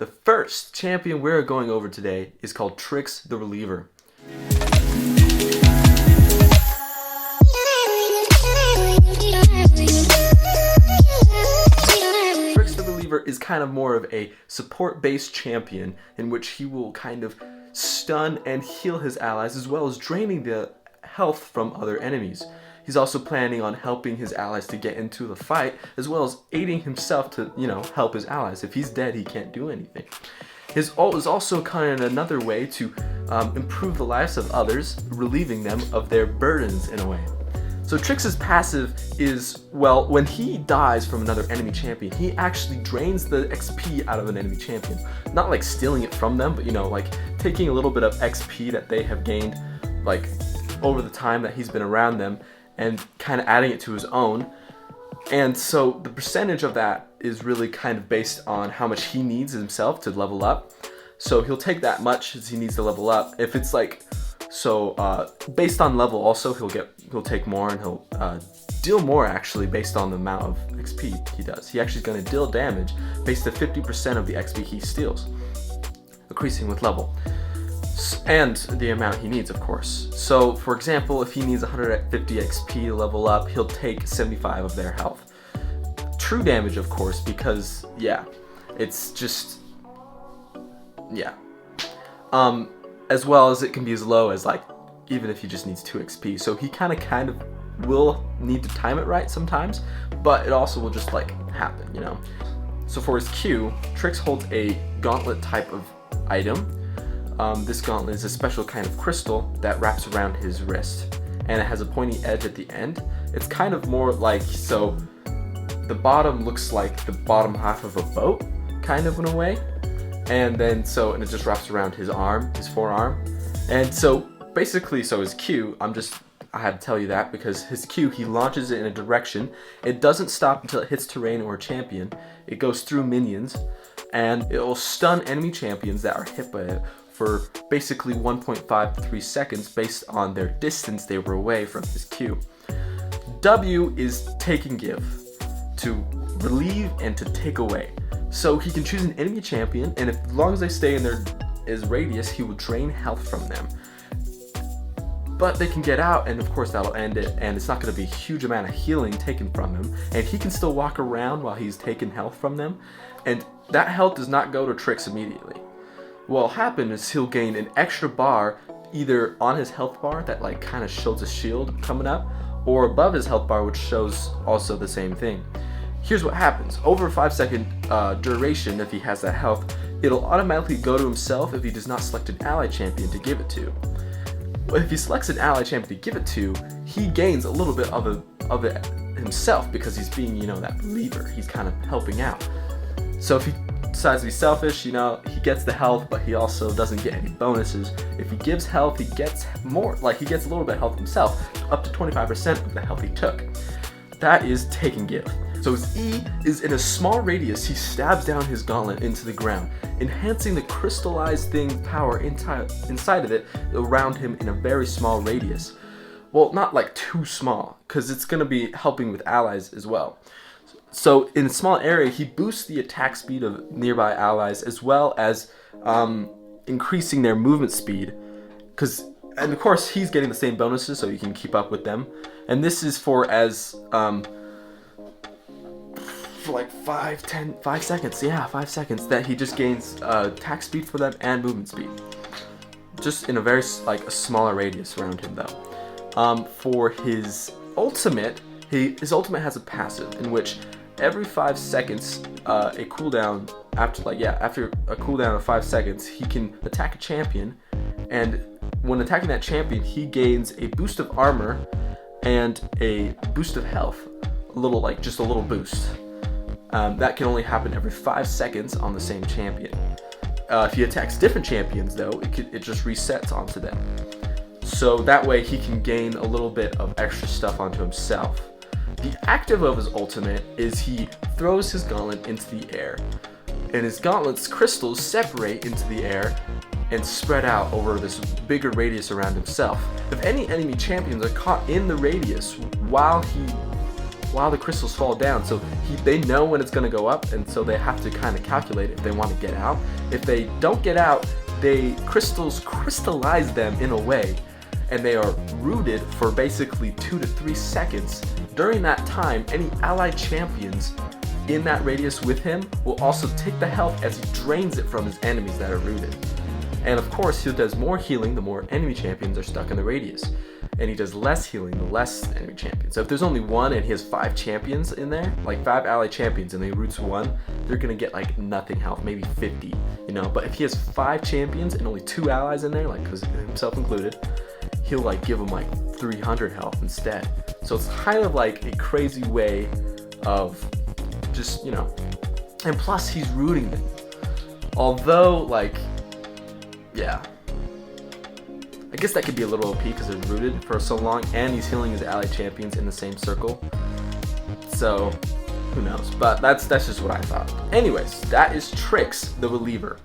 The first champion we're going over today is called Trics the Reliever. Trics the Reliever is kind of more of a support-based champion in which he will kind of stun and heal his allies as well as draining the health from other enemies. He's also planning on helping his allies to get into the fight, as well as aiding himself to, help his allies. If he's dead, he can't do anything. His ult is also kind of another way to improve the lives of others, relieving them of their burdens in a way. So Trics' passive is, well, when he dies from another enemy champion, he actually drains the XP out of an enemy champion. Not like stealing it from them, but like taking a little bit of XP that they have gained, like over the time that he's been around them, and kind of adding it to his own. And so the percentage of that is really kind of based on how much he needs himself to level up. So he'll take that much as he needs to level up. If it's like, based on level also, he'll take more, and he'll deal more actually based on the amount of XP he does. He actually is going to deal damage based on 50% of the XP he steals, increasing with level. And the amount he needs, of course. So, for example, if he needs 150 XP to level up, he'll take 75 of their health. True damage, of course, because, it's just, as well as it can be as low as, even if he just needs 2 XP. So he kind of will need to time it right sometimes, but it also will just, happen, So for his Q, Trics holds a gauntlet type of item. This gauntlet is a special kind of crystal that wraps around his wrist, and it has a pointy edge at the end. It's kind of more so the bottom looks like the bottom half of a boat, kind of in a way, and then and it just wraps around his arm, his forearm. And so basically, his Q, I had to tell you that because his Q, he launches it in a direction. It doesn't stop until it hits terrain or a champion. It goes through minions, and it will stun enemy champions that are hit by it for basically 1.5 to 3 seconds based on their distance they were away from his Q. W is take and give, to relieve and to take away. So he can choose an enemy champion, and as long as they stay in his radius, he will drain health from them. But they can get out, and of course that'll end it, and it's not going to be a huge amount of healing taken from him, and he can still walk around while he's taking health from them, and that health does not go to Trics immediately. What'll happen is he'll gain an extra bar either on his health bar that kind of shows a shield coming up, or above his health bar, which shows also the same thing. Here's what happens. Over a 5-second duration, if he has that health, it'll automatically go to himself if he does not select an ally champion to give it to. If he selects an ally champion to give it to, he gains a little bit of it himself because he's being, that reliever. He's kind of helping out. So if he decides to be selfish, he gets the health, but he also doesn't get any bonuses. If he gives health, he gets more, he gets a little bit of health himself, up to 25% of the health he took. That is take and give. So his E is in a small radius, he stabs down his gauntlet into the ground, enhancing the crystallized thing power inside of it around him in a very small radius. Well, not too small, because it's going to be helping with allies as well. So in a small area, he boosts the attack speed of nearby allies as well as increasing their movement speed. And of course, he's getting the same bonuses, so you can keep up with them. And this is for 5 seconds. Yeah, 5 seconds that he just gains attack speed for them and movement speed. Just in a very a smaller radius around him though. For his ultimate, his ultimate has a passive in which every 5 seconds, a cooldown after a cooldown of 5 seconds, he can attack a champion, and when attacking that champion, he gains a boost of armor and a boost of health, just a little boost. That can only happen every 5 seconds on the same champion. If he attacks different champions, though, it just resets onto them. So that way he can gain a little bit of extra stuff onto himself. The active of his ultimate is he throws his gauntlet into the air, and his gauntlet's crystals separate into the air and spread out over this bigger radius around himself. If any enemy champions are caught in the radius while he while the crystals fall down. So they know when it's going to go up, and so they have to kind of calculate if they want to get out. If they don't get out, crystals crystallize them in a way, and they are rooted for basically 2 to 3 seconds. During that time, any allied champions in that radius with him will also take the health as he drains it from his enemies that are rooted. And of course, he does more healing the more enemy champions are stuck in the radius. And he does less healing the less enemy champions. So if there's only one and he has 5 champions in there, like 5 allied champions, and he roots one, they're gonna get like nothing health, maybe 50, you know? But if he has 5 champions and only 2 allies in there, like himself included, he'll like give them like 300 health instead. So it's kind of like a crazy way of just, you know, and plus he's rooting them. Although, like, yeah, I guess that could be a little OP because they're rooted for so long, and he's healing his allied champions in the same circle. So, who knows? But that's just what I thought. Anyways, that is Trics the Reliever.